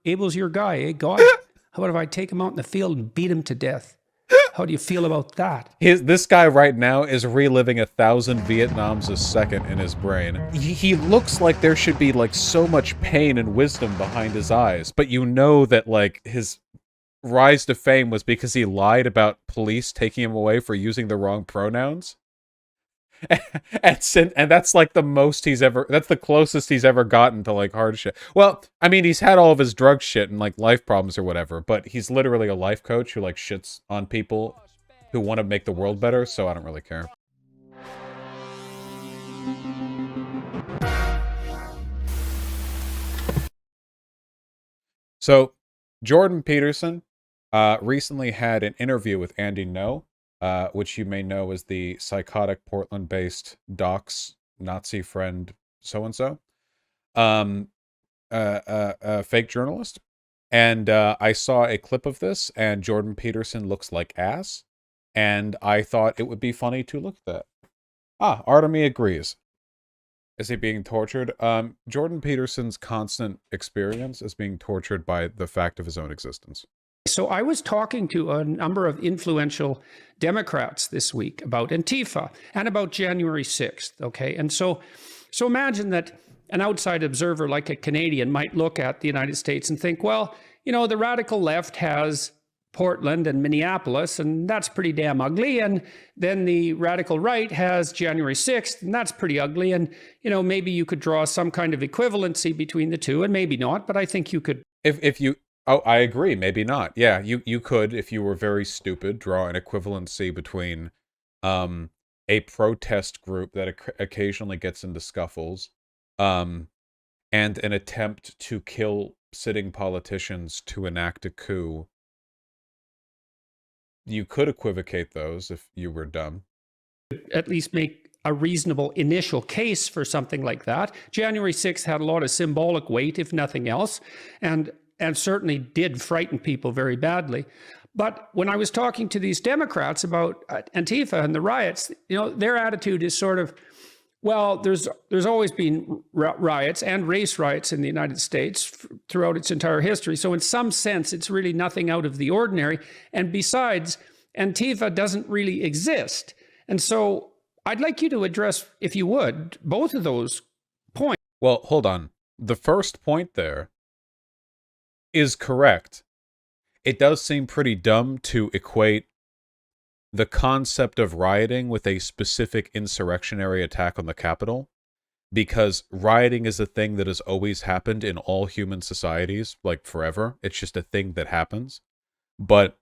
Abel's your guy, eh, God? How about if I take him out in the field and beat him to death? How do you feel about that? This guy right now is reliving 1,000 Vietnams a second in his brain. He looks like there should be, like, so much pain and wisdom behind his eyes, but you know that, like, his rise to fame was because he lied about police taking him away for using the wrong pronouns. And that's like the most he's ever, that's the closest he's ever gotten to like hard shit. Well, I mean, he's had all of his drug shit and like life problems or whatever, but he's literally a life coach who like shits on people who want to make the world better, so I don't really care. So, Jordan Peterson recently had an interview with Andy Ngo, which you may know as the psychotic Portland-based docs Nazi friend so-and-so, fake journalist. And I saw a clip of this, and Jordan Peterson looks like ass, and I thought it would be funny to look at that. Ah, Artemy agrees. Is he being tortured? Jordan Peterson's constant experience is being tortured by the fact of his own existence. So I was talking to a number of influential Democrats this week about Antifa and about January 6th, okay? And so imagine that an outside observer like a Canadian might look at the United States and think, well, you know, the radical left has Portland and Minneapolis, and that's pretty damn ugly. And then the radical right has January 6th, and that's pretty ugly. And, you know, maybe you could draw some kind of equivalency between the two, and maybe not, but I think you could. If you... Oh, I agree. Maybe not. Yeah, you could, if you were very stupid, draw an equivalency between a protest group that occasionally gets into scuffles and an attempt to kill sitting politicians to enact a coup. You could equivocate those if you were dumb. At least make a reasonable initial case for something like that. January 6th had a lot of symbolic weight, if nothing else, and certainly did frighten people very badly. But when I was talking to these Democrats about Antifa and the riots, you know, their attitude is sort of, well, there's always been riots and race riots in the United States throughout its entire history. So in some sense, it's really nothing out of the ordinary. And besides, Antifa doesn't really exist. And so I'd like you to address, if you would, both of those points. Well, hold on. The first point there is correct. It does seem pretty dumb to equate the concept of rioting with a specific insurrectionary attack on the Capitol, because rioting is a thing that has always happened in all human societies, like forever. It's just a thing that happens. But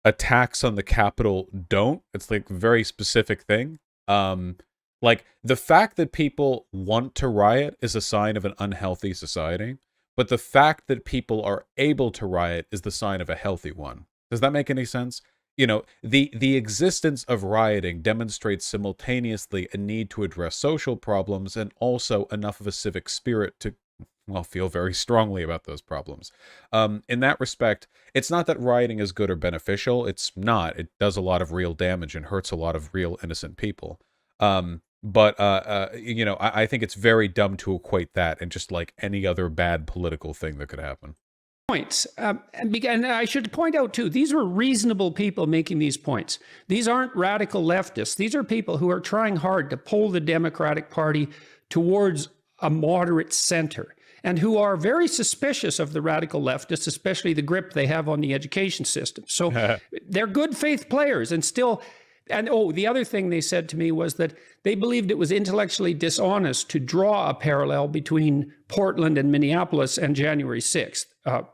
attacks on the Capitol don't. It's like a very specific thing. Like, the fact that people want to riot is a sign of an unhealthy society. But the fact that people are able to riot is the sign of a healthy one. Does that make any sense? You know, the existence of rioting demonstrates simultaneously a need to address social problems and also enough of a civic spirit to, well, feel very strongly about those problems. In that respect, it's not that rioting is good or beneficial. It's not. It does a lot of real damage and hurts a lot of real innocent people. But you know, I think it's very dumb to equate that and just like any other bad political thing that could happen. Points. And I should point out, too, these were reasonable people making these points. These aren't radical leftists. These are people who are trying hard to pull the Democratic Party towards a moderate center and who are very suspicious of the radical leftists, especially the grip they have on the education system. So they're good faith players and still... And oh, the other thing they said to me was that they believed it was intellectually dishonest to draw a parallel between Portland and Minneapolis and January 6th,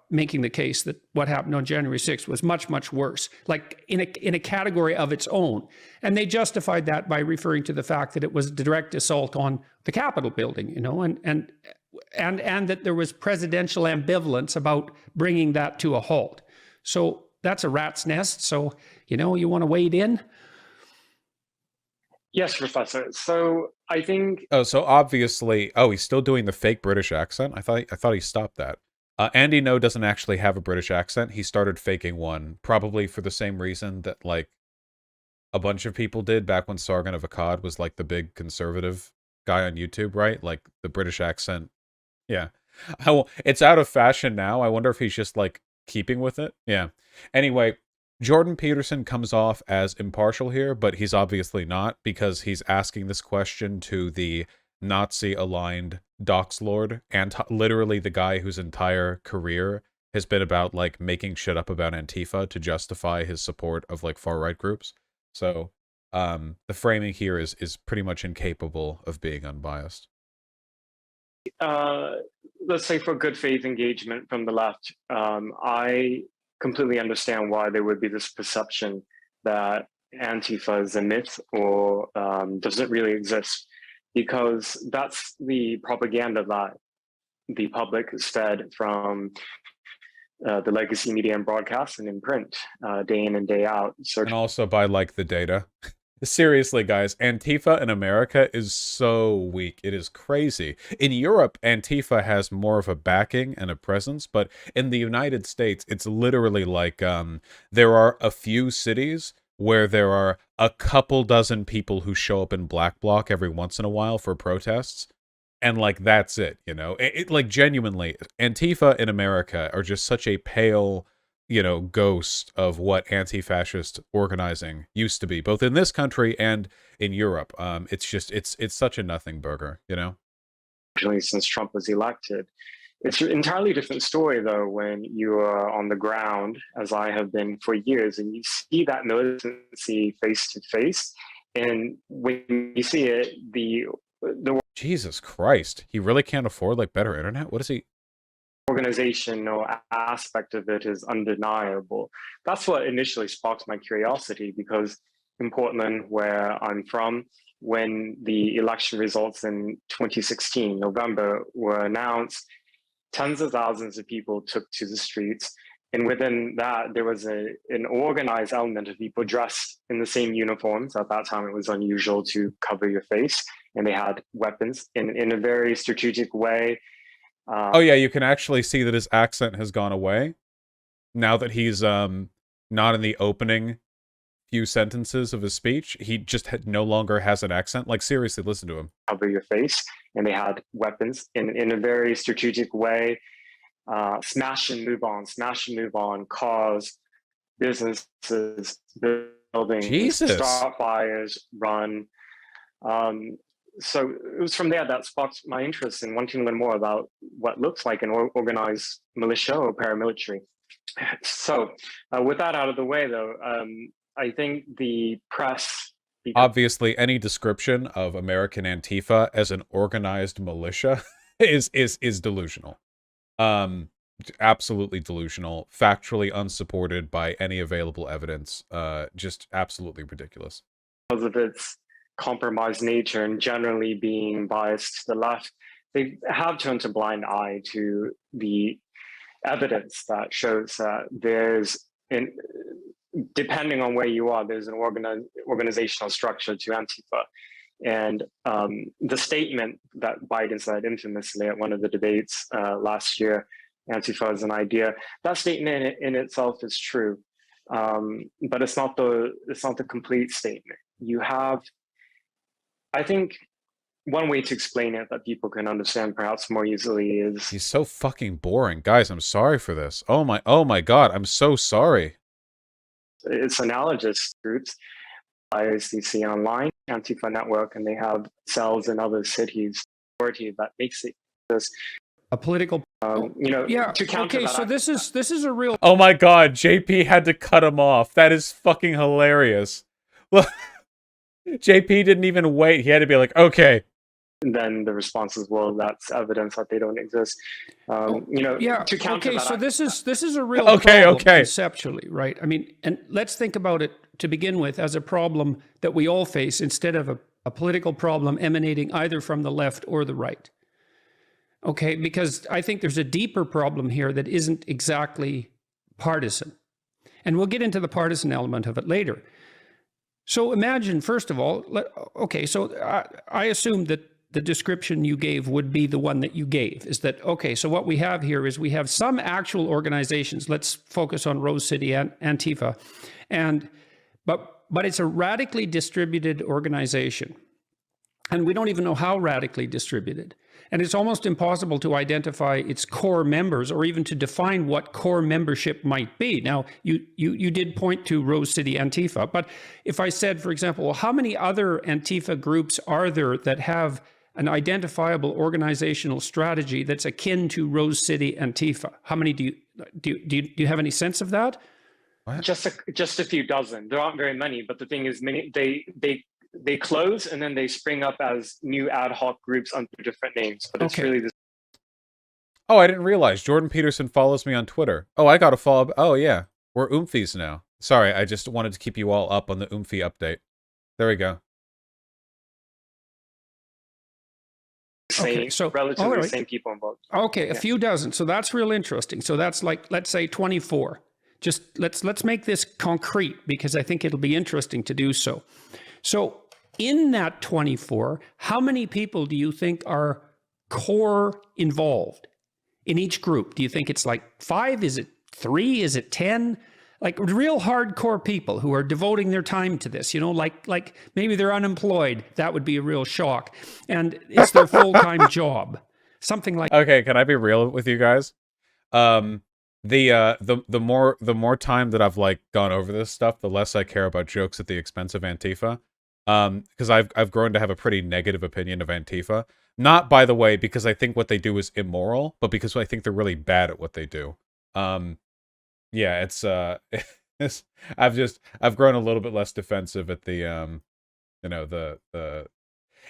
making the case that what happened on January 6th was much, much worse, like in a category of its own. And they justified that by referring to the fact that it was a direct assault on the Capitol building, you know, and that there was presidential ambivalence about bringing that to a halt. So that's a rat's nest. So, you know, you want to wade in? Yes, Professor. So I think... Oh, so obviously... Oh, he's still doing the fake British accent? I thought he stopped that. Andy Ngo doesn't actually have a British accent. He started faking one, probably for the same reason that, like, a bunch of people did back when Sargon of Akkad was, like, the big conservative guy on YouTube, right? Like, the British accent. Yeah. It's out of fashion now. I wonder if he's just like keeping with it. Yeah. Anyway, Jordan Peterson comes off as impartial here, but he's obviously not, because he's asking this question to the Nazi-aligned Docs Lord, and literally the guy whose entire career has been about like making shit up about Antifa to justify his support of like far-right groups. So the framing here is pretty much incapable of being unbiased. Let's say for good faith engagement from the left, I completely understand why there would be this perception that Antifa is a myth or doesn't really exist, because that's the propaganda that the public is fed from the legacy media and broadcast and in print, day in and day out. So, and also by like the data. Seriously, guys, Antifa in America is so weak. It is crazy. In Europe, Antifa has more of a backing and a presence, but in the United States, it's literally like there are a few cities where there are a couple dozen people who show up in Black Bloc every once in a while for protests, and like that's it, you know? It like genuinely, Antifa in America are just such a pale, you know, ghost of what anti-fascist organizing used to be, both in this country and in Europe. It's just, it's such a nothing burger, you know? since Trump was elected. It's an entirely different story, though, when you are on the ground, as I have been for years, and you see that militancy face to face. And when you see it, the Jesus Christ, he really can't afford like better internet? What is he? organization or aspect of it is undeniable. That's what initially sparked my curiosity, because in Portland, where I'm from, when the election results in 2016, November, were announced, tens of thousands of people took to the streets. And within that, there was an organized element of people dressed in the same uniforms. At that time, it was unusual to cover your face, and they had weapons in a very strategic way. Oh yeah, you can actually see that his accent has gone away now that he's not in the opening few sentences of his speech. He just no longer has an accent. Like, seriously, listen to him. Cover your face, and they had weapons in a very strategic way. Smash and move on, cars, businesses, buildings, Jesus. start fires, run. So it was from there that sparked my interest in wanting to learn more about what looks like an organized militia or paramilitary. So with that out of the way, though, I think the press... Obviously, any description of American Antifa as an organized militia is delusional. Absolutely delusional, factually unsupported by any available evidence. Just absolutely ridiculous. Because of its compromised nature and generally being biased to the left, they have turned a blind eye to the evidence that shows that there's, depending on where you are, there's an organizational structure to Antifa. And the statement that Biden said infamously at one of the debates last year, Antifa is an idea, that statement in itself is true, but it's not the complete statement. You have, I think, one way to explain it that people can understand perhaps more easily is... He's so fucking boring. Guys, I'm sorry for this. Oh my god, I'm so sorry. It's analogous groups. You see online, Antifa network, and they have cells in other cities that makes it this a political, to counter okay, that. so this is a real... Oh my god, JP had to cut him off. That is fucking hilarious. Look, JP didn't even wait. He had to be like, okay. And then the response is, well, that's evidence that they don't exist. To counter okay, that. so this is a real Okay, problem okay. conceptually, right? I mean, and let's think about it to begin with as a problem that we all face instead of a political problem emanating either from the left or the right. Okay, because I think there's a deeper problem here that isn't exactly partisan. And we'll get into the partisan element of it later. So imagine, first of all, so I assume that the description you gave would be the one that you gave, is that, okay, so what we have here is we have some actual organizations. Let's focus on Rose City Antifa. But it's a radically distributed organization. And we don't even know how radically distributed. And it's almost impossible to identify its core members or even to define what core membership might be. Now, you did point to Rose City Antifa, but if I said, for example, well, how many other Antifa groups are there that have an identifiable organizational strategy that's akin to Rose City Antifa? How many do you have any sense of that? Just a few dozen. There aren't very many, but the thing is, many they close and then they spring up as new ad hoc groups under different names. But it's really this. Oh, I didn't realize Jordan Peterson follows me on Twitter. Oh, I got to follow. Oh, yeah, we're Oomphies now. Sorry, I just wanted to keep you all up on the Oomphy update. There we go. Same, so relatively same people involved. Okay, a few dozen. So that's real interesting. So that's like, let's say 24. Just let's make this concrete because I think it'll be interesting to do so. So in that 24, how many people do you think are core involved in each group? Do you think it's like 5? Is it 3? Is it 10? Like real hardcore people who are devoting their time to this, like maybe they're unemployed. That would be a real shock. And it's their full-time job. Something like. Okay, can I be real with you guys? The more time that I've like gone over this stuff, the less I care about jokes at the expense of Antifa. Because I've grown to have a pretty negative opinion of Antifa. Not, by the way, because I think what they do is immoral, but because I think they're really bad at what they do. Yeah, I've grown a little bit less defensive at the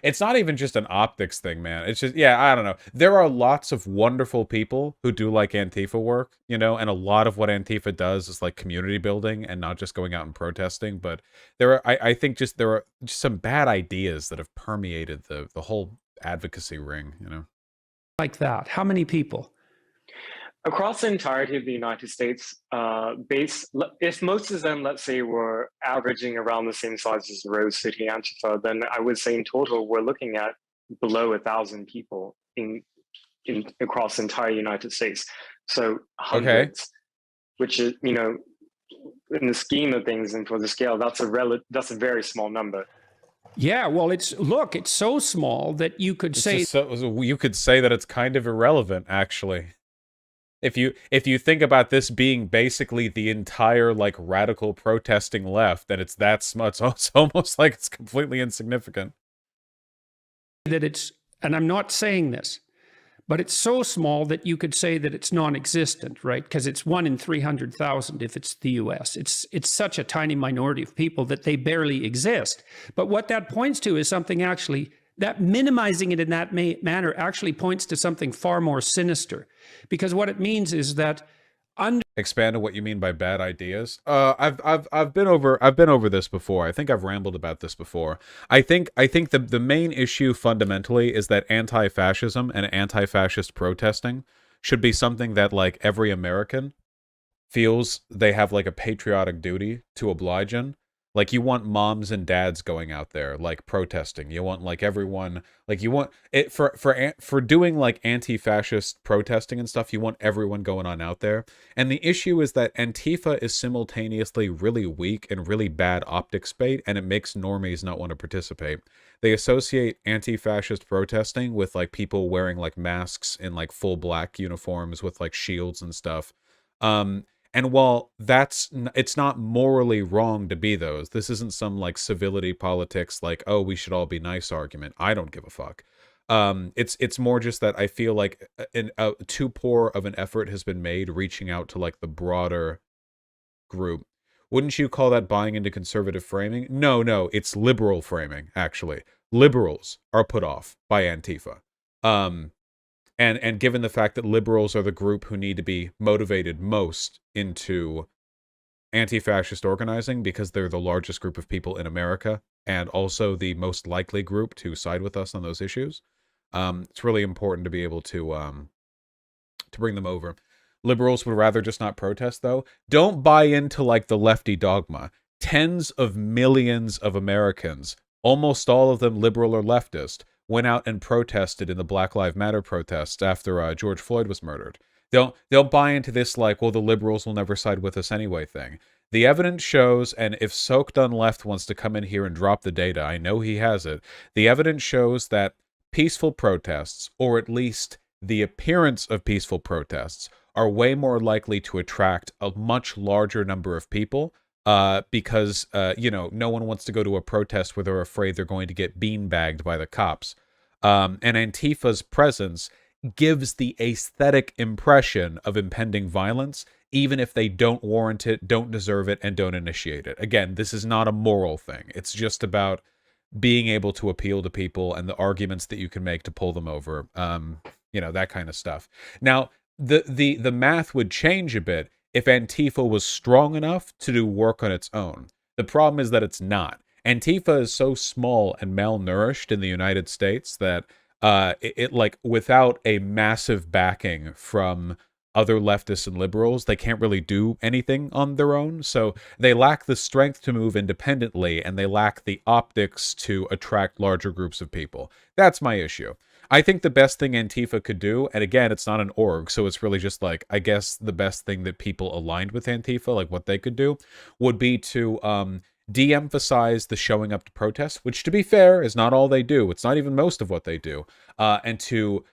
it's not even just an optics thing, man. It's just, yeah, I don't know. There are lots of wonderful people who do like Antifa work, and a lot of what Antifa does is like community building and not just going out and protesting. But I think there are just some bad ideas that have permeated the whole advocacy ring, Like that. How many people? Across the entirety of the United States, if most of them, let's say, were averaging around the same size as Rose City Antifa, then I would say in total we're looking at below 1,000 people in across the entire United States. So hundreds, which is in the scheme of things and for the scale, that's a very small number. Yeah, well, it's so small that you could say you could say that it's kind of irrelevant, actually. If you think about this being basically the entire like radical protesting left, then it's that small. It's almost like it's completely insignificant. That it's, and I'm not saying this, but it's so small that you could say that it's non-existent, right? Because it's 1 in 300,000 if it's the U.S. It's such a tiny minority of people that they barely exist. But what that points to is something actually. That minimizing it in that manner actually points to something far more sinister, because what it means is that expand on what you mean by bad ideas. I've been over this before. I think I've rambled about this before. I think the main issue fundamentally is that anti-fascism and anti-fascist protesting should be something that like every American feels they have like a patriotic duty to oblige in. Like, you want moms and dads going out there, like, protesting. You want, like, everyone... Like, you want... it for doing, like, anti-fascist protesting and stuff, you want everyone going on out there. And the issue is that Antifa is simultaneously really weak and really bad optics bait, and it makes normies not want to participate. They associate anti-fascist protesting with, like, people wearing, like, masks in, like, full black uniforms with, like, shields and stuff. And while it's not morally wrong to be those, this isn't some like civility politics, like, oh, we should all be nice argument. I don't give a fuck. It's more just that I feel like too poor of an effort has been made reaching out to like the broader group. Wouldn't you call that buying into conservative framing? No, it's liberal framing, actually. Liberals are put off by Antifa. And given the fact that liberals are the group who need to be motivated most into anti-fascist organizing because they're the largest group of people in America and also the most likely group to side with us on those issues, it's really important to be able to bring them over. Liberals would rather just not protest, though. Don't buy into, like, the lefty dogma. Tens of millions of Americans, almost all of them liberal or leftist, went out and protested in the Black Lives Matter protests after George Floyd was murdered. They'll buy into this like, well, the liberals will never side with us anyway thing. The evidence shows, and if Soaked on Left wants to come in here and drop the data, I know he has it. The evidence shows that peaceful protests, or at least the appearance of peaceful protests, are way more likely to attract a much larger number of people, because no one wants to go to a protest where they're afraid they're going to get beanbagged by the cops. And Antifa's presence gives the aesthetic impression of impending violence, even if they don't warrant it, don't deserve it, and don't initiate it. Again, this is not a moral thing. It's just about being able to appeal to people and the arguments that you can make to pull them over. That kind of stuff. Now, the math would change a bit if Antifa was strong enough to do work on its own. The problem is that it's not. Antifa is so small and malnourished in the United States that without a massive backing from other leftists and liberals, they can't really do anything on their own. So they lack the strength to move independently, and they lack the optics to attract larger groups of people. That's my issue. I think the best thing Antifa could do, and again, it's not an org, so it's really just like, I guess the best thing that people aligned with Antifa, like what they could do, would be to de-emphasize the showing up to protests, which, to be fair, is not all they do. It's not even most of what they do. And to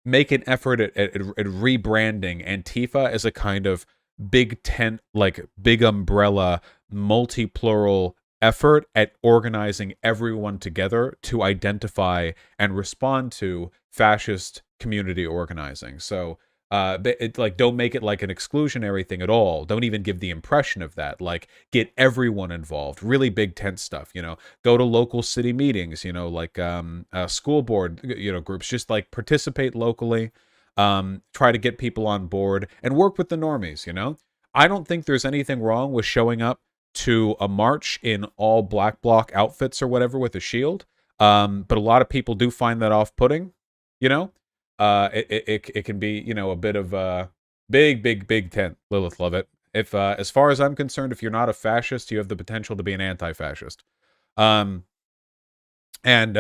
make an effort at rebranding Antifa as a kind of big tent, like big umbrella, multi-plural effort at organizing everyone together to identify and respond to fascist community organizing. So don't make it like an exclusionary thing at all. Don't even give the impression of that. Like, get everyone involved. Really big tent stuff, go to local city meetings, like school board, groups. Just like participate locally, try to get people on board and work with the normies. I don't think there's anything wrong with showing up to a march in all black bloc outfits or whatever with a shield. But a lot of people do find that off-putting, it can be, a bit of a big tent. Lilith, love it. If as far as I'm concerned, if you're not a fascist, you have the potential to be an anti-fascist. Yeah, and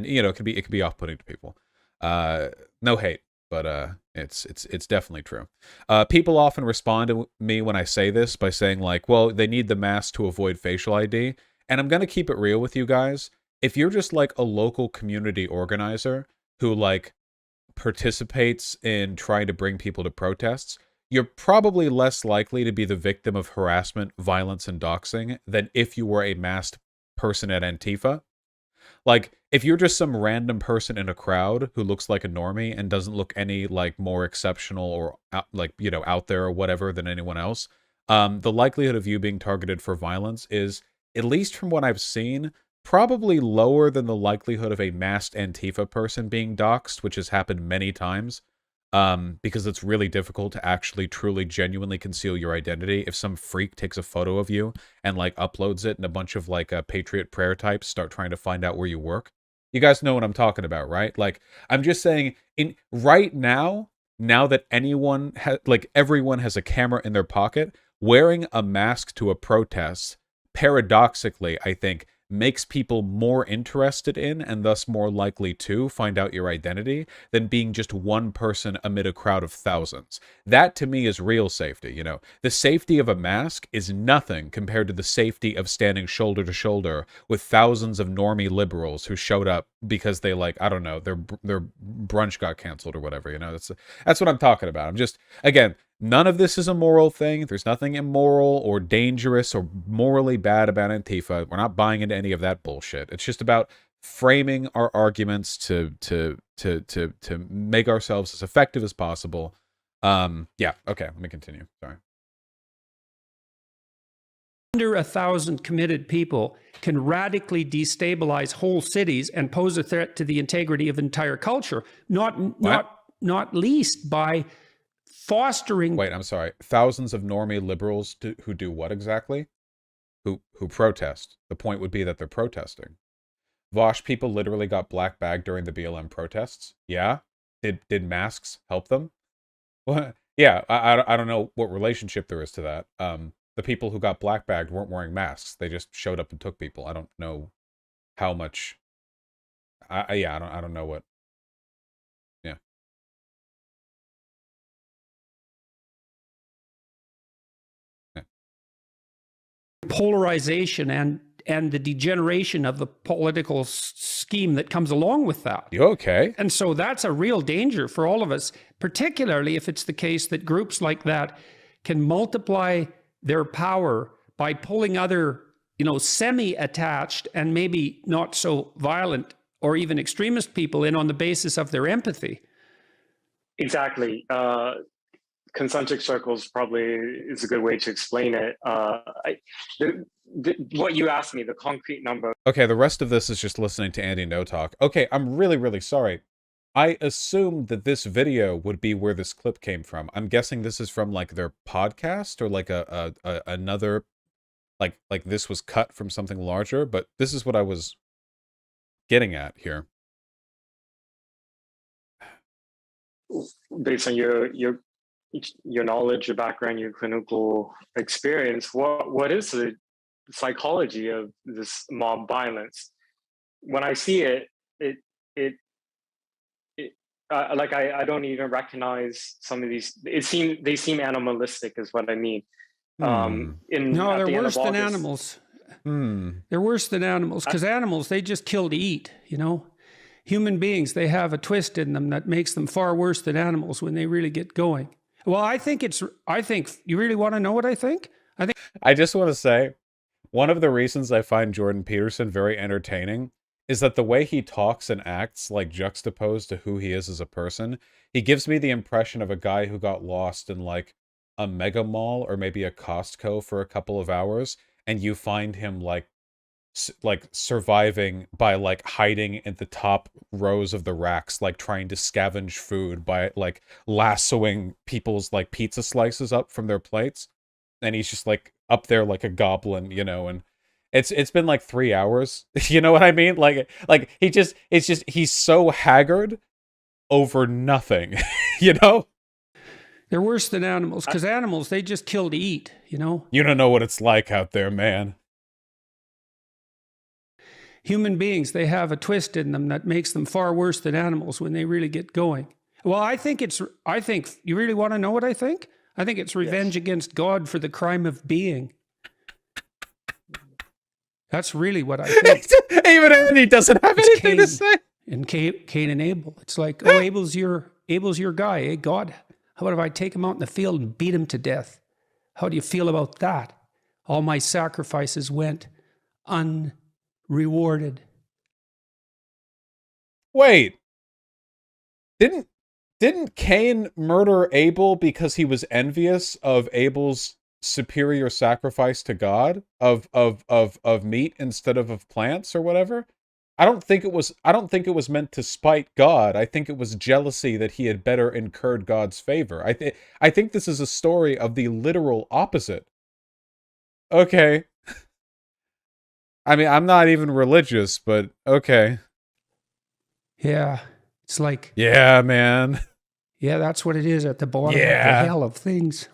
it can be off-putting to people. No hate, but it's definitely true. People often respond to me when I say this by saying like, well, they need the mask to avoid facial ID. And I'm gonna keep it real with you guys. If you're just like a local community organizer who like participates in trying to bring people to protests, you're probably less likely to be the victim of harassment, violence, and doxing than if you were a masked person at Antifa. Like, if you're just some random person in a crowd who looks like a normie and doesn't look any like more exceptional or out there or whatever than anyone else, the likelihood of you being targeted for violence is, at least from what I've seen, probably lower than the likelihood of a masked Antifa person being doxxed, which has happened many times, because it's really difficult to actually truly genuinely conceal your identity. If some freak takes a photo of you and like uploads it and a bunch of like patriot prayer types start trying to find out where you work, you guys know what I'm talking about, right? Like, I'm just saying, right now that everyone has a camera in their pocket, wearing a mask to a protest, paradoxically, I think, makes people more interested in and thus more likely to find out your identity than being just one person amid a crowd of thousands. That to me is real safety. The safety of a mask is nothing compared to the safety of standing shoulder to shoulder with thousands of normie liberals who showed up because they I don't know, their brunch got canceled or whatever. That's what I'm talking about. I'm just, again, none of this is a moral thing. There's nothing immoral or dangerous or morally bad about Antifa. We're not buying into any of that bullshit. It's just about framing our arguments to make ourselves as effective as possible. Yeah, okay, let me continue. Sorry. Under 1,000 committed people can radically destabilize whole cities and pose a threat to the integrity of entire culture, not least by fostering... Wait, I'm sorry. Thousands of normie liberals who do what exactly? Who protest. The point would be that they're protesting. Vosh people literally got black bagged during the BLM protests. Yeah? Did masks help them? Well, yeah, I don't know what relationship there is to that. The people who got black bagged weren't wearing masks. They just showed up and took people. I don't know how much. I don't know what. Yeah. Polarization and the degeneration of the political scheme that comes along with that. You okay? And so that's a real danger for all of us, particularly if it's the case that groups like that can multiply their power by pulling other, semi-attached and maybe not so violent or even extremist people in on the basis of their empathy. Exactly. Concentric circles probably is a good way to explain it. What you asked me, the concrete number. Okay, the rest of this is just listening to Andy No Talk. Okay, I'm really, really sorry. I assumed that this video would be where this clip came from. I'm guessing this is from like their podcast or like another, like this was cut from something larger, but this is what I was getting at here. Based on your knowledge, your background, your clinical experience, what is the psychology of this mob violence? When I see it, I don't even recognize some of these. They seem animalistic, is what I mean. No, they're worse than animals. They're worse than animals because animals, they just kill to eat, Human beings, they have a twist in them that makes them far worse than animals when they really get going. Well, I think you really want to know what I think? I just want to say, one of the reasons I find Jordan Peterson very entertaining is that the way he talks and acts, like juxtaposed to who he is as a person, he gives me the impression of a guy who got lost in like a mega mall or maybe a Costco for a couple of hours, and you find him like surviving by like hiding in the top rows of the racks, like trying to scavenge food by like lassoing people's like pizza slices up from their plates, and he's just like up there like a goblin, and it's been like 3 hours. You know what I mean? Like he's so haggard over nothing. They're worse than animals because animals, they just kill to eat, You don't know what it's like out there, man. Human beings, they have a twist in them that makes them far worse than animals when they really get going. Well, I think you really want to know what I think? I think it's revenge against God for the crime of being. That's really what I think. Even Andy doesn't have anything to say. And Cain and Abel. It's like, oh, Abel's your guy, eh? God, how about if I take him out in the field and beat him to death? How do you feel about that? All my sacrifices went unrewarded. Wait. Didn't Cain murder Abel because he was envious of Abel's superior sacrifice to God of meat instead of plants or whatever? I don't think it was meant to spite God. I think it was jealousy that he had better incurred God's favor. I think this is a story of the literal opposite. Okay. I mean, I'm not even religious, but okay. Yeah. It's like... Yeah, man. Yeah, that's what it is at the bottom of the hell of things.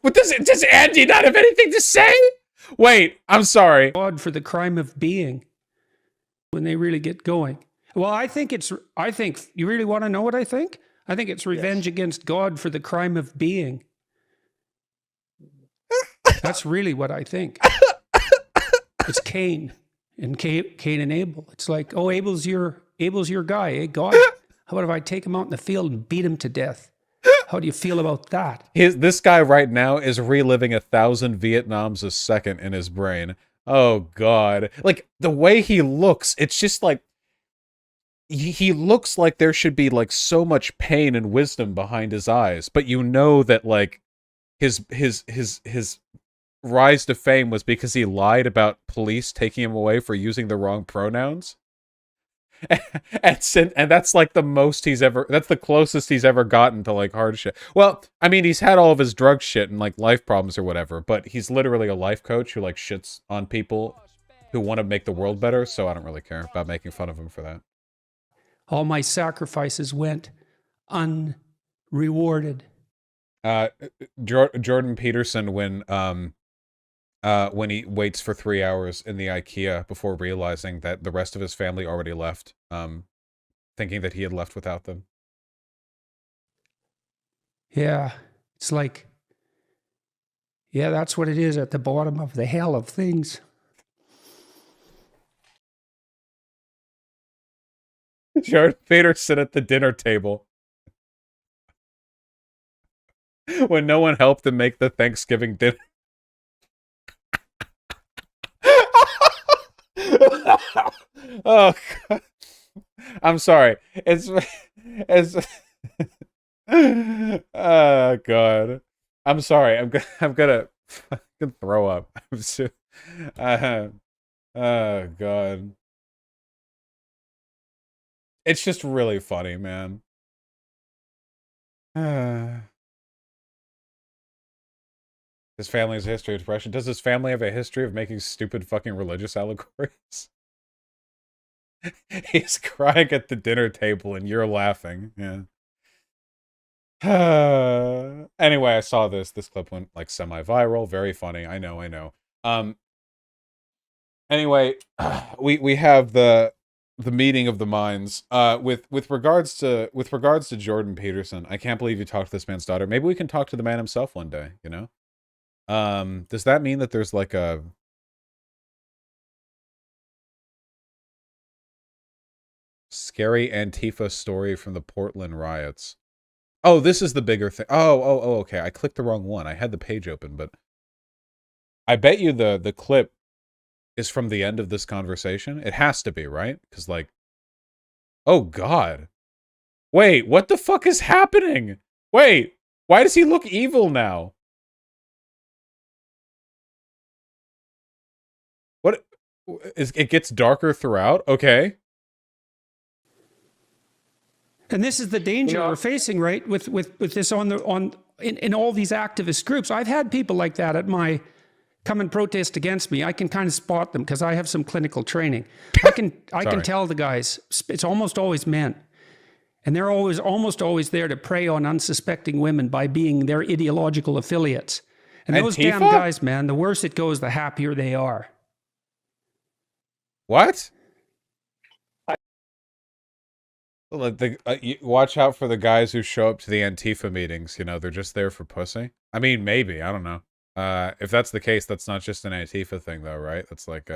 What does Andy not have anything to say? Wait, I'm sorry. God for the crime of being when they really get going. Well, I think you really want to know what I think? I think it's revenge against God for the crime of being. That's really what I think. It's Cain and Abel. It's like, oh, Abel's your guy, eh? God, how about if I take him out in the field and beat him to death? How do you feel about that? This guy right now is reliving 1,000 Vietnams a second in his brain. Oh, God. Like, the way he looks, it's just like... He looks like there should be, like, so much pain and wisdom behind his eyes. But you know that, like, his rise to fame was because he lied about police taking him away for using the wrong pronouns. And that's like that's the closest he's ever gotten to like hard shit. Well, I mean, he's had all of his drug shit and like life problems or whatever, but he's literally a life coach who like shits on people who want to make the world better, so I don't really care about making fun of him for that. All my sacrifices went unrewarded. Jordan Peterson when he waits for 3 hours in the IKEA before realizing that the rest of his family already left, thinking that he had left without them. Yeah, it's like, Yeah, that's what it is at the bottom of the hell of things. Jordan Peterson at the dinner table. When no one helped him make the Thanksgiving dinner. Oh, God. I'm sorry. It's oh, God. I'm sorry. I'm gonna fucking throw up. I'm so, oh, God. It's just really funny, man. His family has a history of depression. Does his family have a history of making stupid fucking religious allegories? He's crying at the dinner table and you're laughing. Yeah. Anyway, I saw this. This clip went like semi-viral. Very funny. I know. Anyway, we have the meeting of the minds. With regards to Jordan Peterson, I can't believe you talked to this man's daughter. Maybe we can talk to the man himself one day, you know? Does that mean that there's like a scary Antifa story from the Portland riots? Oh, this is the bigger thing. Oh, okay. I clicked the wrong one. I had the page open, but I bet you the clip is from the end of this conversation. It has to be, right? Because like, oh God. Wait, what the fuck is happening? Wait, why does he look evil now? What is it gets darker throughout? Okay. And this is the danger we're facing, right? With this in all these activist groups. I've had people like that at my come and protest against me. I can kind of spot them because I have some clinical training. I can tell the guys. It's almost always men, and they're almost always there to prey on unsuspecting women by being their ideological affiliates. And those Antifa? damn guys, man, the worse it goes, the happier they are. What? Watch out for the guys who show up to the Antifa meetings. You know, they're just there for pussy. I mean, maybe. I don't know. If that's the case, that's not just an Antifa thing, though, right? That's like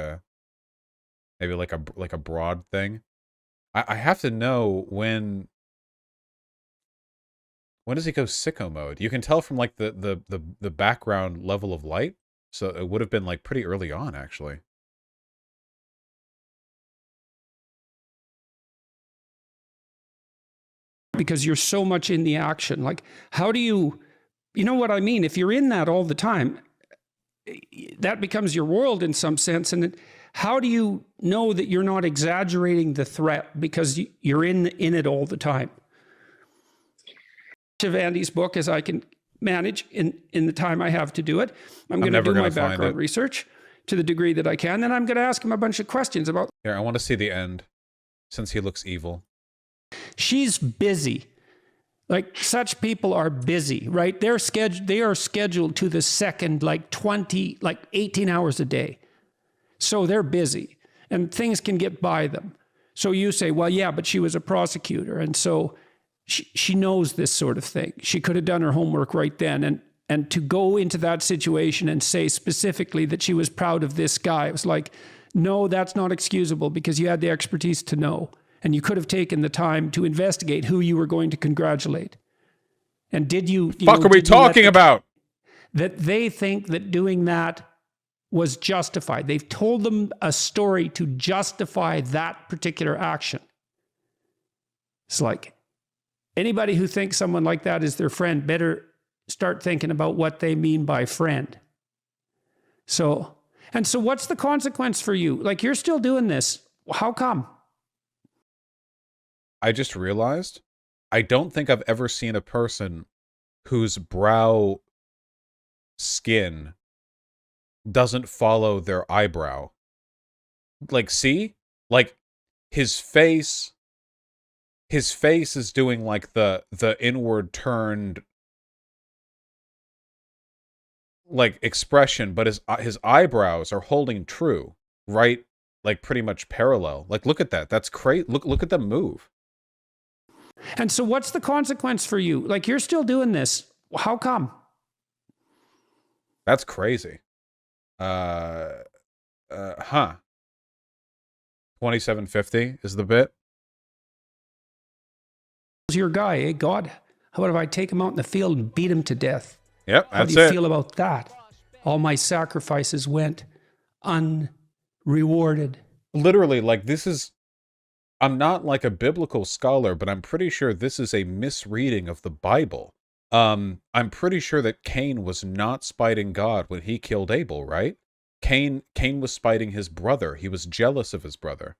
maybe like a broad thing. I have to know when does he go sicko mode? You can tell from like the background level of light. So it would have been like pretty early on, actually. Because you're so much in the action. Like, how do you know what I mean? If you're in that all the time, that becomes your world in some sense. And how do you know that you're not exaggerating the threat because you're in it all the time? Of Andy's book as I can manage in the time I have to do it. I'm going to do my background research to the degree that I can. Then I'm going to ask him a bunch of questions about. Here, I want to see the end, since he looks evil. She's busy. Like, such people are busy, right? They are scheduled to the second, like 18 hours a day. So they're busy and things can get by them. So you say, well, yeah, but she was a prosecutor. And so she knows this sort of thing. She could have done her homework right then. And to go into that situation and say specifically that she was proud of this guy, it was like, no, that's not excusable because you had the expertise to know. And you could have taken the time to investigate who you were going to congratulate. And did you... Fuck are we talking about? That they think that doing that was justified. They've told them a story to justify that particular action. It's like, anybody who thinks someone like that is their friend better start thinking about what they mean by friend. So what's the consequence for you? Like, you're still doing this. How come? I just realized I don't think I've ever seen a person whose brow skin doesn't follow their eyebrow. Like, see? Like, his face is doing like the inward turned like expression, but his eyebrows are holding true, right? Like pretty much parallel. Like, look at that. That's crazy. Look at them move. And so what's the consequence for you? Like, you're still doing this. How come? That's crazy. Huh. 2750 is the bit. Your guy, eh? God, how about if I take him out in the field and beat him to death? Yep, How that's do you it. feel about that? All my sacrifices went unrewarded. Literally, like, this is... I'm not like a biblical scholar, but I'm pretty sure this is a misreading of the Bible. I'm pretty sure that Cain was not spiting God when he killed Abel, right? Cain was spiting his brother. He was jealous of his brother.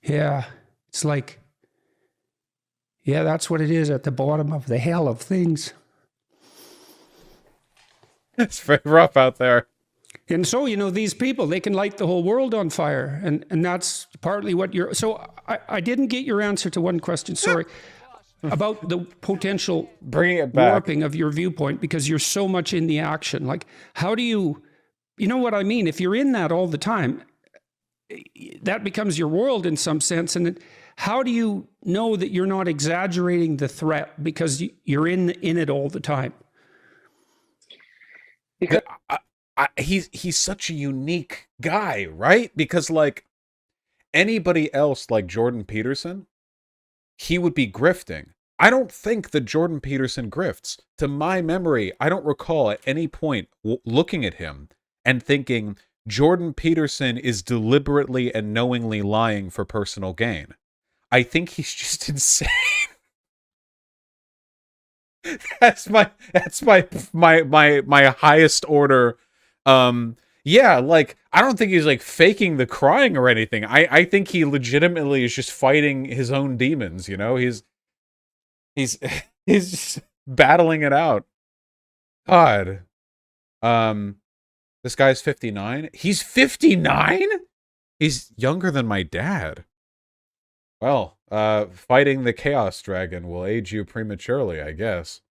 Yeah, it's like, yeah, that's what it is at the bottom of the hell of things. It's very rough out there. And so, you know, these people, they can light the whole world on fire. And that's partly what you're... So I didn't get your answer to one question, sorry, about the potential Bringing it back. warping of your viewpoint because you're so much in the action. Like, how do you... You know what I mean? If you're in that all the time, that becomes your world in some sense. And how do you know that you're not exaggerating the threat because you're in it all the time? Because He's such a unique guy, right? Because, like, anybody else like Jordan Peterson, he would be grifting. I don't think that Jordan Peterson grifts. To my memory, I don't recall at any point looking at him and thinking Jordan Peterson is deliberately and knowingly lying for personal gain. I think he's just insane. That's my highest order. Yeah, like, I don't think he's like faking the crying or anything. I think he legitimately is just fighting his own demons, you know? He's he's just battling it out. God. This guy's 59. He's 59? He's younger than my dad. Well, fighting the Chaos Dragon will age you prematurely, I guess.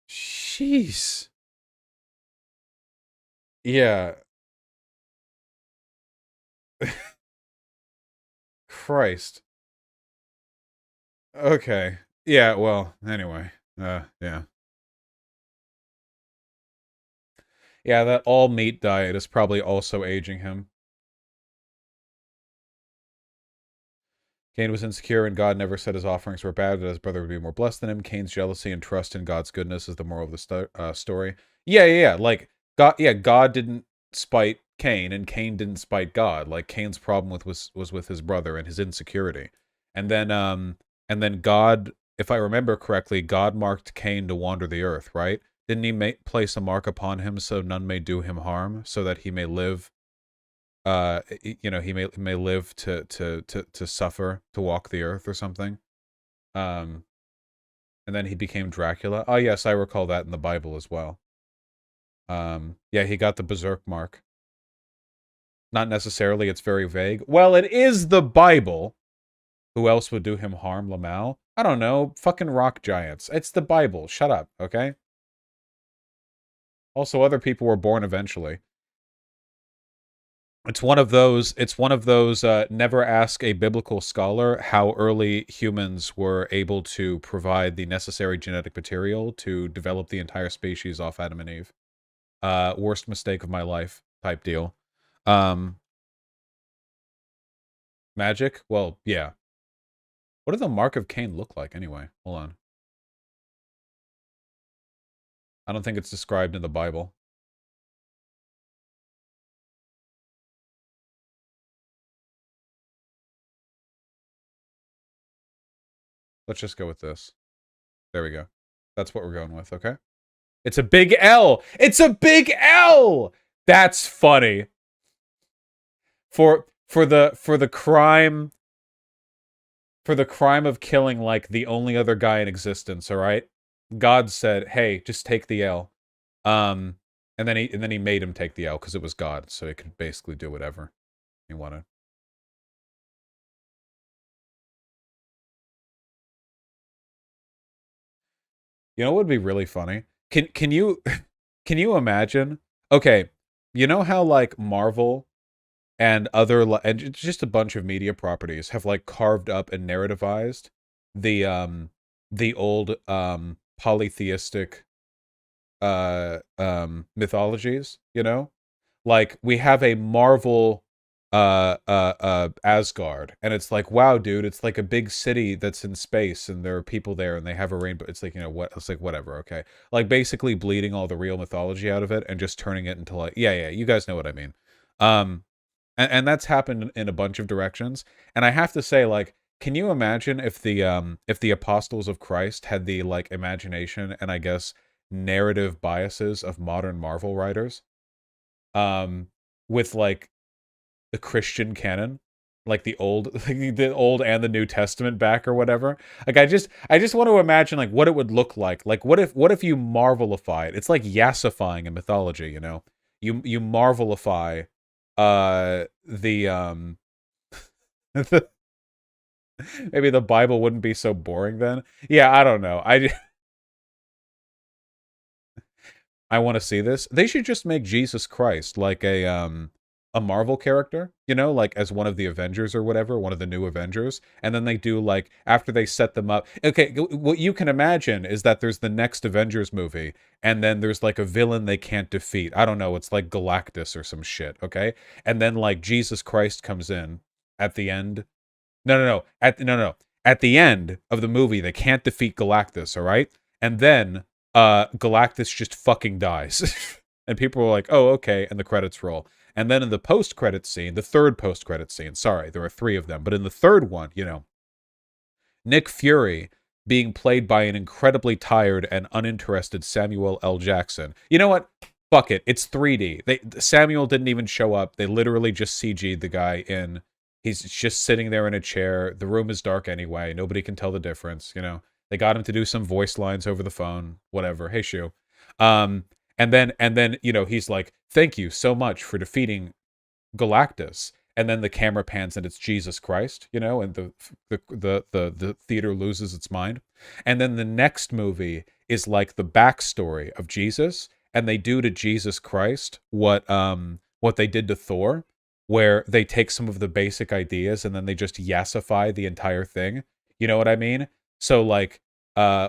Jeez. Yeah. Christ. Okay. Yeah, well, anyway. Yeah. Yeah, that all meat diet is probably also aging him. Cain was insecure and God never said his offerings were bad, that his brother would be more blessed than him. Cain's jealousy and trust in God's goodness is the moral of the story. Yeah. Like, God didn't spite Cain, and Cain didn't spite God. Like, Cain's problem was with his brother and his insecurity. And then God, if I remember correctly, God marked Cain to wander the earth, right? Didn't he place a mark upon him so none may do him harm, so that he may live... he may live to suffer, to walk the earth or something. And then he became Dracula. Oh yes, I recall that in the Bible as well. Yeah, he got the berserk mark. Not necessarily, it's very vague. Well, it is the Bible. Who else would do him harm, Lamau? I don't know, fucking rock giants. It's the Bible. Shut up, okay? Also, other people were born eventually. It's one of those never ask a biblical scholar how early humans were able to provide the necessary genetic material to develop the entire species off Adam and Eve. Worst mistake of my life type deal. Magic? Well, yeah. What does the mark of Cain look like anyway? Hold on. I don't think it's described in the Bible. Let's just go with this. There we go. That's what we're going with, okay? It's a big L! It's a big L! That's funny. For the crime of killing, like, the only other guy in existence, alright? God said, hey, just take the L. And then he made him take the L because it was God, so he could basically do whatever he wanted. You know what would be really funny? Can you imagine? Okay, you know how, like, Marvel and and just a bunch of media properties have, like, carved up and narrativized the old polytheistic mythologies, you know? Like we have a Marvel Asgard, and it's like, wow, dude, it's like a big city that's in space and there are people there and they have a rainbow. It's like, you know what, it's like whatever, okay. Like basically bleeding all the real mythology out of it and just turning it into like, yeah, you guys know what I mean. And that's happened in a bunch of directions. And I have to say, like, can you imagine if the apostles of Christ had the like imagination and I guess narrative biases of modern Marvel writers? With like the Christian canon, like the old, the Old and the New Testament back or whatever. Like I just want to imagine like what it would look like. Like what if you Marvelify it? It's like yassifying a mythology, you know. You Marvelify the maybe the Bible wouldn't be so boring then. Yeah, I don't know. I want to see this. They should just make Jesus Christ like a Marvel character, you know, like as one of the Avengers or whatever, one of the new Avengers, and then they do like after they set them up. Okay, what you can imagine is that there's the next Avengers movie, and then there's like a villain they can't defeat. I don't know, it's like Galactus or some shit, okay? And then like Jesus Christ comes in at the end. No. At the end of the movie, they can't defeat Galactus, all right? And then Galactus just fucking dies. And people were like, "Oh, okay," and the credits roll. And then in the post-credit scene, the third post-credit scene, sorry, there are 3 of them, but in the third one, you know, Nick Fury being played by an incredibly tired and uninterested Samuel L. Jackson. You know what? Fuck it. It's 3D. Samuel didn't even show up. They literally just CG'd the guy in. He's just sitting there in a chair. The room is dark anyway. Nobody can tell the difference, you know. They got him to do some voice lines over the phone, whatever. Hey, Shu. And then, you know, he's like, "Thank you so much for defeating Galactus." And then the camera pans and it's Jesus Christ, you know, and the theater loses its mind. And then the next movie is like the backstory of Jesus, and they do to Jesus Christ what they did to Thor, where they take some of the basic ideas and then they just yassify the entire thing. You know what I mean? So like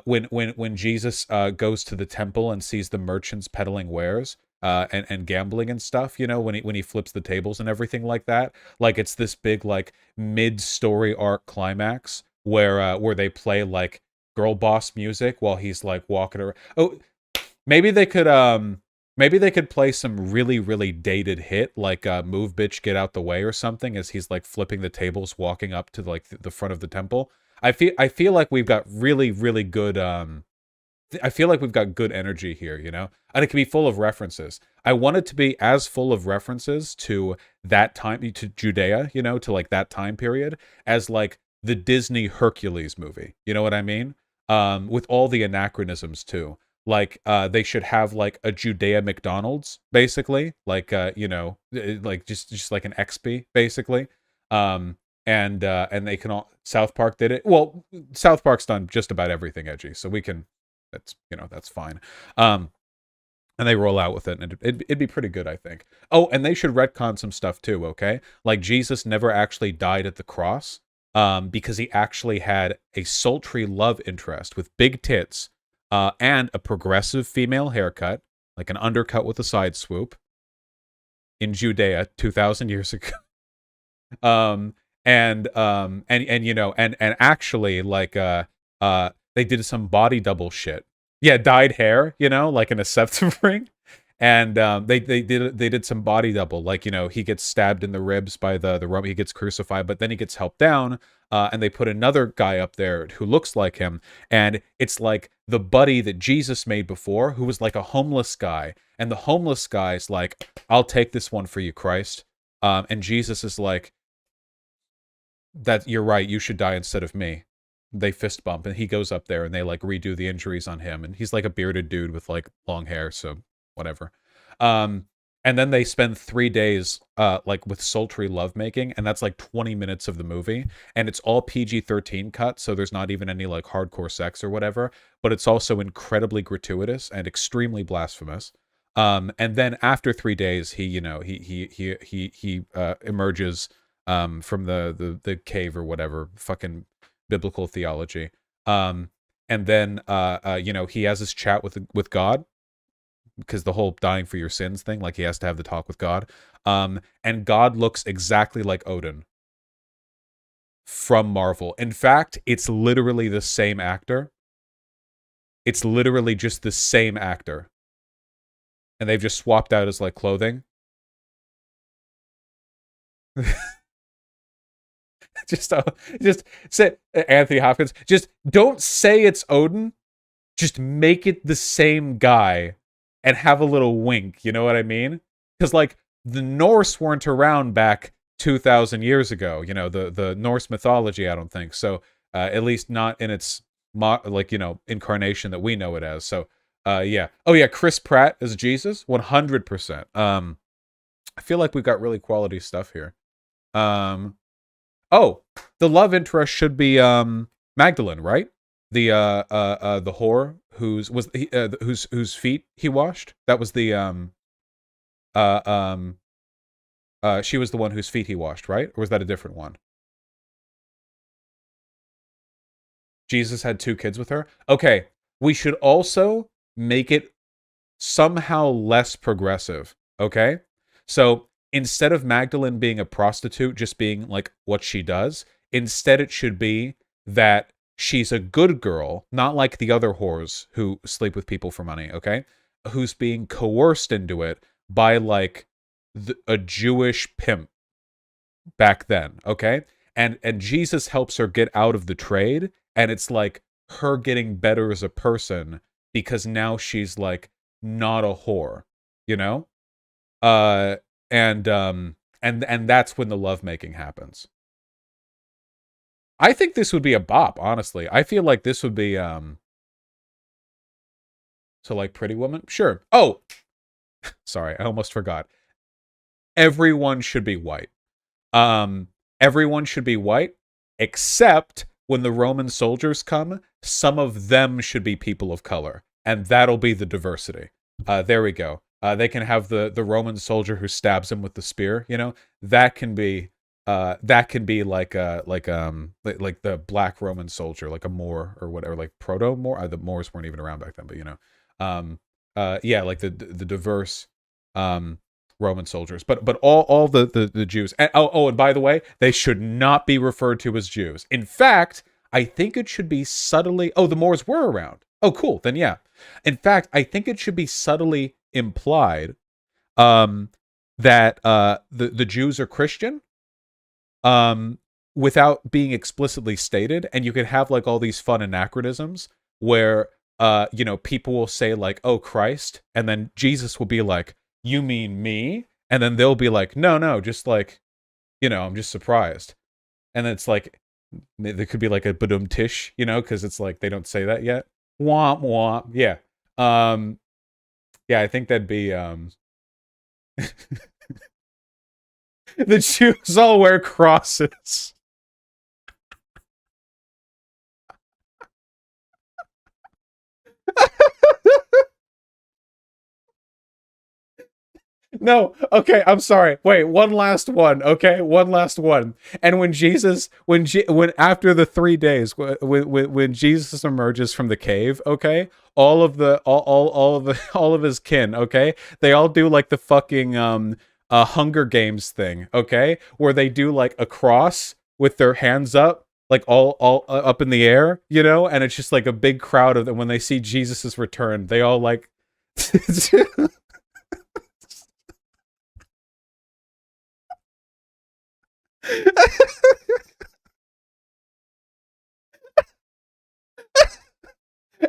when Jesus goes to the temple and sees the merchants peddling wares and gambling and stuff, you know, when he flips the tables and everything like that, like it's this big like mid-story arc climax where they play like girl boss music while he's like walking around. Oh, maybe they could play some really really dated hit like "Move Bitch Get Out the Way" or something as he's like flipping the tables walking up to like the front of the temple. I feel like we've got really really good I feel like we've got good energy here, you know? And it can be full of references. I want it to be as full of references to that time, to Judea, you know, to like that time period, as like the Disney Hercules movie. You know what I mean? With all the anachronisms too. Like they should have like a Judea McDonald's, basically. Like you know, like just like an XP, basically. And they can all South Park did it. Well, South Park's done just about everything edgy, so we can that's, you know, that's fine. And they roll out with it, and it'd be pretty good, I think. Oh, and they should retcon some stuff too, okay? Like Jesus never actually died at the cross, because he actually had a sultry love interest with big tits, and a progressive female haircut, like an undercut with a side swoop, in Judea 2,000 years ago. And you know, and actually like they did some body double shit. Yeah, dyed hair, you know, like in a septum ring. And they did some body double, like, you know, he gets stabbed in the ribs by the Roman, he gets crucified, but then he gets helped down, and they put another guy up there who looks like him, and it's like the buddy that Jesus made before, who was like a homeless guy, and the homeless guy's like, "I'll take this one for you, Christ," and Jesus is like, "That you're right, you should die instead of me." They fist bump, and he goes up there, and they like redo the injuries on him, and he's like a bearded dude with like long hair, so whatever. And then they spend 3 days like with sultry lovemaking, and that's like 20 minutes of the movie, and it's all PG-13 cut, so there's not even any like hardcore sex or whatever, but it's also incredibly gratuitous and extremely blasphemous. And then after 3 days, he, you know, he emerges from the cave or whatever, fucking biblical theology. and then he has his chat with God, because the whole dying for your sins thing, like he has to have the talk with God. And God looks exactly like Odin from Marvel. In fact, it's literally the same actor. It's literally just the same actor. And they've just swapped out his like clothing. just say Anthony Hopkins. Just don't say it's Odin. Just make it the same guy and have a little wink. You know what I mean? Because like the Norse weren't around back 2,000 years ago. You know, the Norse mythology, I don't think so. At least not in its incarnation that we know it as. So yeah. Oh yeah, Chris Pratt as Jesus, 100%. I feel like we've got really quality stuff here. Oh, the love interest should be Magdalene, right? The whore whose feet he washed. That was the she was the one whose feet he washed, right? Or was that a different one? Jesus had 2 kids with her. Okay, we should also make it somehow less progressive. Okay, so instead of Magdalene being a prostitute, just being like what she does, instead it should be that she's a good girl, not like the other whores who sleep with people for money, okay? Who's being coerced into it by like a Jewish pimp back then, okay? And Jesus helps her get out of the trade, and it's like her getting better as a person because now she's like not a whore, you know? And that's when the lovemaking happens. I think this would be a bop, honestly. I feel like this would be so like Pretty Woman? Sure. Oh, sorry, I almost forgot. Everyone should be white. Everyone should be white, except when the Roman soldiers come, some of them should be people of color, and that'll be the diversity. There we go. They can have the Roman soldier who stabs him with the spear. You know, that can be like the black Roman soldier, like a Moor or whatever, like proto Moor. The Moors weren't even around back then, but you know, yeah, like the diverse Roman soldiers, but all the Jews. And, and by the way, they should not be referred to as Jews. In fact, I think it should be subtly. Oh, the Moors were around. Oh, cool. Then yeah. In fact, I think it should be subtly implied that the Jews are Christian, without being explicitly stated, and you could have like all these fun anachronisms where people will say like, "Oh, Christ," and then Jesus will be like, "You mean me?" And then they'll be like, "No, just like, I'm just surprised." And then it's like there could be like a badum tish, because it's like they don't say that yet. Womp womp. Yeah. Yeah, I think that'd be the Jews all wear crosses. No, okay, I'm sorry. Wait, one last one, okay? One last one. And when after the 3 days, when Jesus emerges from the cave, okay? All of his kin, okay? They all do like the fucking Hunger Games thing, okay? Where they do like a cross with their hands up, like all up in the air, and it's just like a big crowd of them. When they see Jesus's return, they all like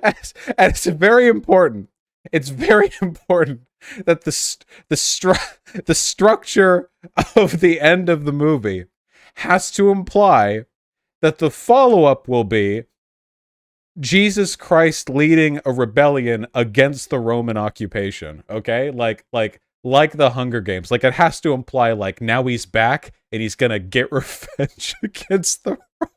and it's very important. It's very important that the structure of the end of the movie has to imply that the follow-up will be Jesus Christ leading a rebellion against the Roman occupation. Okay, like the Hunger Games. Like it has to imply like now he's back and he's gonna get revenge against the Romans.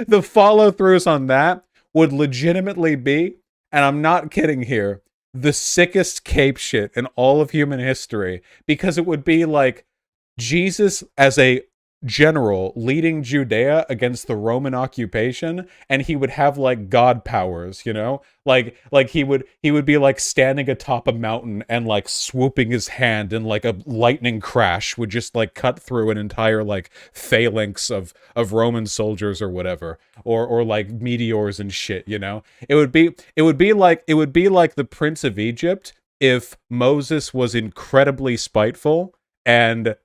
The follow-throughs on that would legitimately be, and I'm not kidding here, the sickest cape shit in all of human history, because it would be like Jesus as a general leading Judea against the Roman occupation, and he would have like god powers, you know? Like he would be like standing atop a mountain and like swooping his hand, and like a lightning crash would just like cut through an entire like phalanx of Roman soldiers or whatever, or like meteors and shit, you know? It would be like the Prince of Egypt if Moses was incredibly spiteful and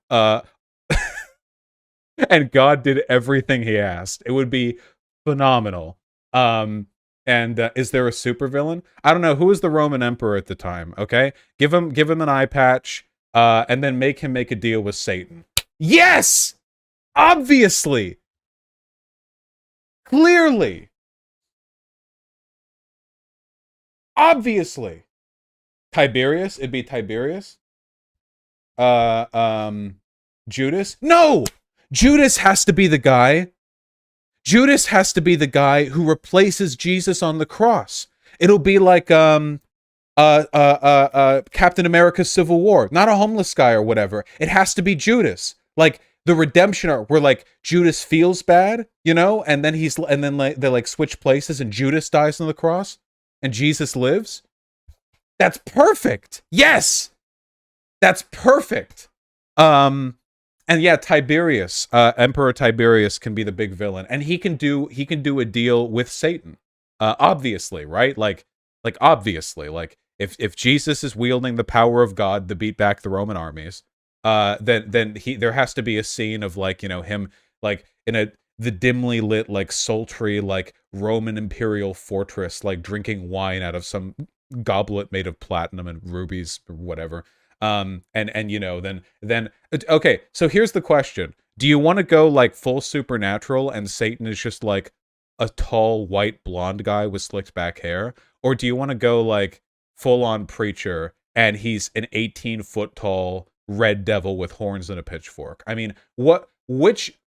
and God did everything he asked. It would be phenomenal. And is there a supervillain? I don't know. Who was the Roman emperor at the time? Okay, give him an eye patch, and then make him make a deal with Satan. Yes, obviously, clearly, obviously. Tiberius. It'd be Tiberius. Uh, um, Judas. No, Judas has to be the guy. Judas has to be the guy who replaces Jesus on the cross. It'll be like Captain America Civil War, not a homeless guy or whatever. It has to be Judas. Like the redemption arc where like Judas feels bad, you know, and then like they like switch places and Judas dies on the cross and Jesus lives. That's perfect. Yes. That's perfect. And yeah, Tiberius, Emperor Tiberius can be the big villain, and he can do a deal with Satan. Obviously, right? Like obviously, like if Jesus is wielding the power of God to beat back the Roman armies, then there has to be a scene of like, you know, him like in the dimly lit, like sultry, like Roman imperial fortress, like drinking wine out of some goblet made of platinum and rubies or whatever. And you know, then okay, so here's the question. Do you want to go like full supernatural and Satan is just like a tall white blonde guy with slicked back hair, or do you want to go like full on preacher and he's an 18-foot tall red devil with horns and a pitchfork? I mean, which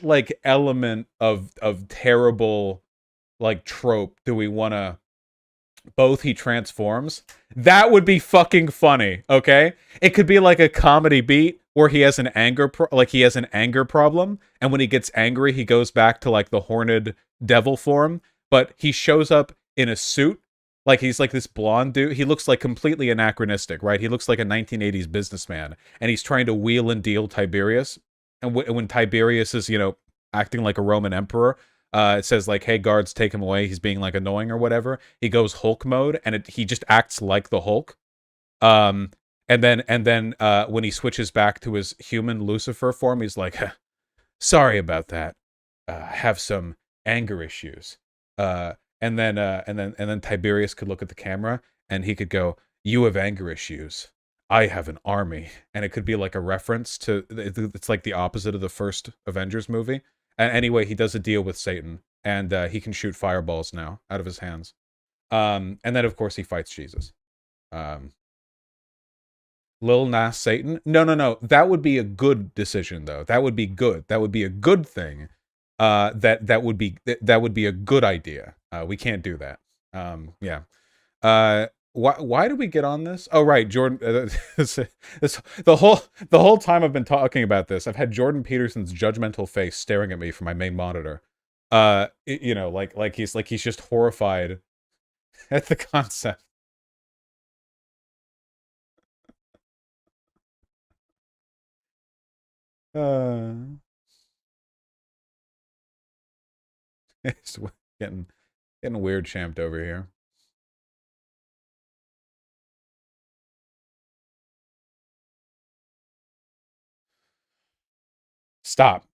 like element of terrible like trope do we want to both he transforms? That would be fucking funny, okay? It could be like a comedy beat where he has an anger problem, and when he gets angry he goes back to like the horned devil form, but he shows up in a suit, like he's like this blonde dude. He looks like completely anachronistic, right? He looks like a 1980s businessman, and he's trying to wheel and deal Tiberius, and when Tiberius is, you know, acting like a Roman emperor, it says like, "Hey, guards, take him away. He's being like annoying or whatever." He goes Hulk mode, and he just acts like the Hulk. And then when he switches back to his human Lucifer form, he's like, "Sorry about that. I have some anger issues." And then Tiberius could look at the camera and he could go, "You have anger issues. I have an army," and it could be like a reference to. It's like the opposite of the first Avengers movie. And anyway, he does a deal with Satan, and he can shoot fireballs now out of his hands. And then of course he fights Jesus. Um, Lil Nas Satan? No. That would be a good decision, though. That would be good. That would be a good thing. That would be a good idea. We can't do that. Yeah. Why did we get on this? Oh, right, Jordan. The whole time I've been talking about this, I've had Jordan Peterson's judgmental face staring at me from my main monitor. You know, like he's just horrified at the concept. Uh, it's getting weird champed over here. Stop.